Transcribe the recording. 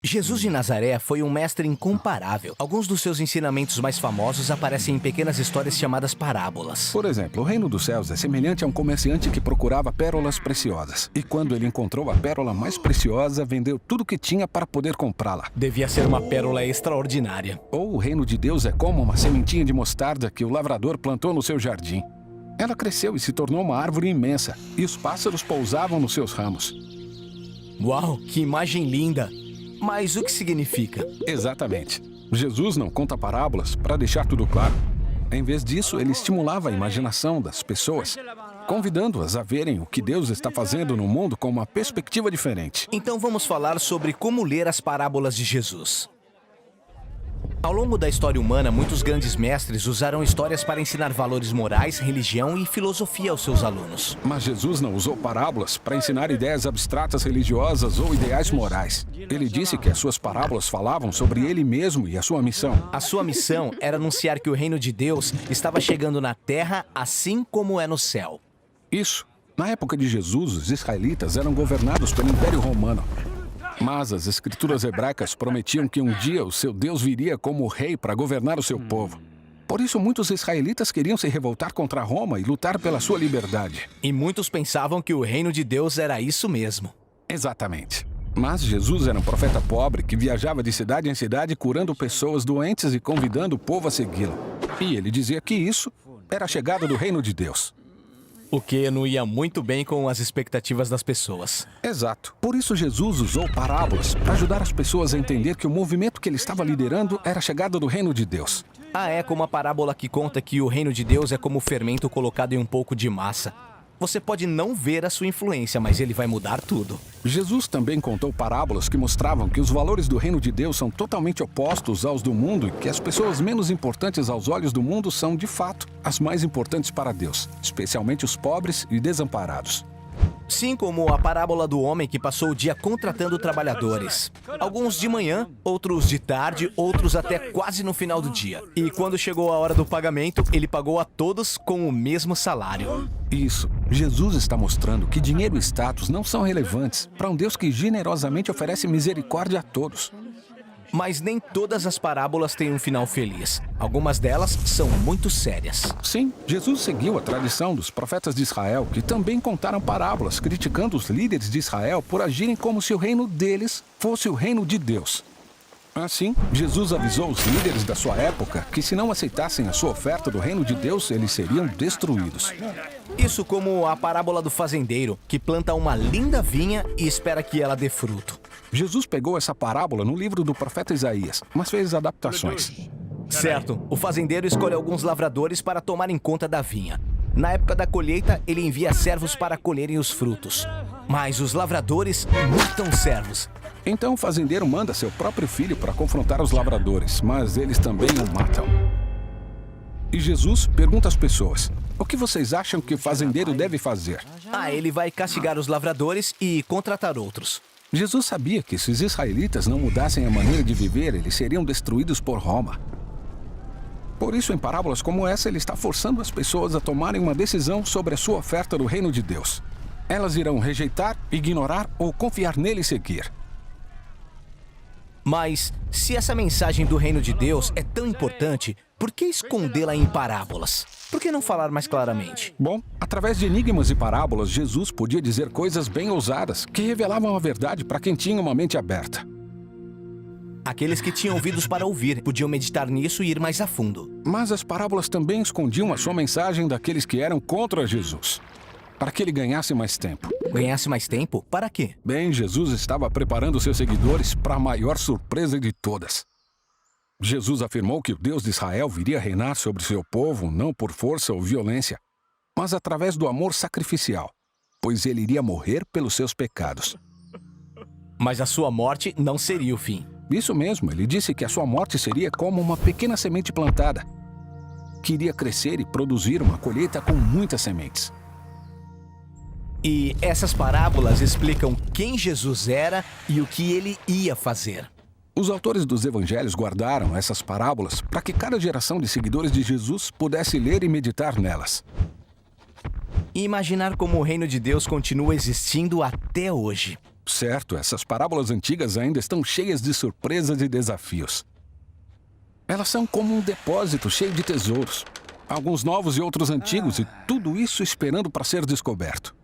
Jesus de Nazaré foi um mestre incomparável. Alguns dos seus ensinamentos mais famosos aparecem em pequenas histórias chamadas parábolas. Por exemplo, o reino dos céus é semelhante a um comerciante que procurava pérolas preciosas. E quando ele encontrou a pérola mais preciosa, vendeu tudo o que tinha para poder comprá-la. Devia ser uma pérola extraordinária. Ou o reino de Deus é como uma sementinha de mostarda que o lavrador plantou no seu jardim. Ela cresceu e se tornou uma árvore imensa, e os pássaros pousavam nos seus ramos. Uau, que imagem linda! Mas o que significa? Exatamente. Jesus não conta parábolas para deixar tudo claro. Em vez disso, ele estimulava a imaginação das pessoas, convidando-as a verem o que Deus está fazendo no mundo com uma perspectiva diferente. Então vamos falar sobre como ler as parábolas de Jesus. Ao longo da história humana, muitos grandes mestres usaram histórias para ensinar valores morais, religião e filosofia aos seus alunos. Mas Jesus não usou parábolas para ensinar ideias abstratas religiosas ou ideais morais. Ele disse que as suas parábolas falavam sobre ele mesmo e a sua missão. A sua missão era anunciar que o reino de Deus estava chegando na terra assim como é no céu. Isso. Na época de Jesus, os israelitas eram governados pelo Império Romano. Mas as escrituras hebraicas prometiam que um dia o seu Deus viria como rei para governar o seu povo. Por isso, muitos israelitas queriam se revoltar contra Roma e lutar pela sua liberdade. E muitos pensavam que o reino de Deus era isso mesmo. Exatamente. Mas Jesus era um profeta pobre que viajava de cidade em cidade curando pessoas doentes e convidando o povo a segui-lo. E ele dizia que isso era a chegada do reino de Deus. O que não ia muito bem com as expectativas das pessoas. Exato. Por isso Jesus usou parábolas para ajudar as pessoas a entender que o movimento que ele estava liderando era a chegada do reino de Deus. É como a parábola que conta que o reino de Deus é como fermento colocado em um pouco de massa. Você pode não ver a sua influência, mas ele vai mudar tudo. Jesus também contou parábolas que mostravam que os valores do reino de Deus são totalmente opostos aos do mundo e que as pessoas menos importantes aos olhos do mundo são, de fato, as mais importantes para Deus, especialmente os pobres e desamparados. Sim, como a parábola do homem que passou o dia contratando trabalhadores. Alguns de manhã, outros de tarde, outros até quase no final do dia. E quando chegou a hora do pagamento, ele pagou a todos com o mesmo salário. Isso. Jesus está mostrando que dinheiro e status não são relevantes para um Deus que generosamente oferece misericórdia a todos. Mas nem todas as parábolas têm um final feliz. Algumas delas são muito sérias. Sim, Jesus seguiu a tradição dos profetas de Israel, que também contaram parábolas criticando os líderes de Israel por agirem como se o reino deles fosse o reino de Deus. Assim, Jesus avisou os líderes da sua época que se não aceitassem a sua oferta do reino de Deus, eles seriam destruídos. Isso como a parábola do fazendeiro, que planta uma linda vinha e espera que ela dê fruto. Jesus pegou essa parábola no livro do profeta Isaías, mas fez adaptações. Certo, o fazendeiro escolhe alguns lavradores para tomarem conta da vinha. Na época da colheita, ele envia servos para colherem os frutos. Mas os lavradores multam os servos. Então o fazendeiro manda seu próprio filho para confrontar os lavradores, mas eles também o matam. E Jesus pergunta às pessoas: o que vocês acham que o fazendeiro deve fazer? Ele vai castigar os lavradores e contratar outros. Jesus sabia que se os israelitas não mudassem a maneira de viver, eles seriam destruídos por Roma. Por isso, em parábolas como essa, ele está forçando as pessoas a tomarem uma decisão sobre a sua oferta do reino de Deus. Elas irão rejeitar, ignorar ou confiar nele e seguir. Mas, se essa mensagem do reino de Deus é tão importante, por que escondê-la em parábolas? Por que não falar mais claramente? Bom, através de enigmas e parábolas, Jesus podia dizer coisas bem ousadas que revelavam a verdade para quem tinha uma mente aberta. Aqueles que tinham ouvidos para ouvir podiam meditar nisso e ir mais a fundo. Mas as parábolas também escondiam a sua mensagem daqueles que eram contra Jesus, para que ele ganhasse mais tempo. Ganhasse mais tempo? Para quê? Bem, Jesus estava preparando seus seguidores para a maior surpresa de todas. Jesus afirmou que o Deus de Israel viria reinar sobre seu povo não por força ou violência, mas através do amor sacrificial, pois ele iria morrer pelos seus pecados. Mas a sua morte não seria o fim. Isso mesmo, ele disse que a sua morte seria como uma pequena semente plantada, que iria crescer e produzir uma colheita com muitas sementes. E essas parábolas explicam quem Jesus era e o que ele ia fazer. Os autores dos evangelhos guardaram essas parábolas para que cada geração de seguidores de Jesus pudesse ler e meditar nelas. E imaginar como o reino de Deus continua existindo até hoje. Certo, essas parábolas antigas ainda estão cheias de surpresas e desafios. Elas são como um depósito cheio de tesouros. Alguns novos e outros antigos, e tudo isso esperando para ser descoberto.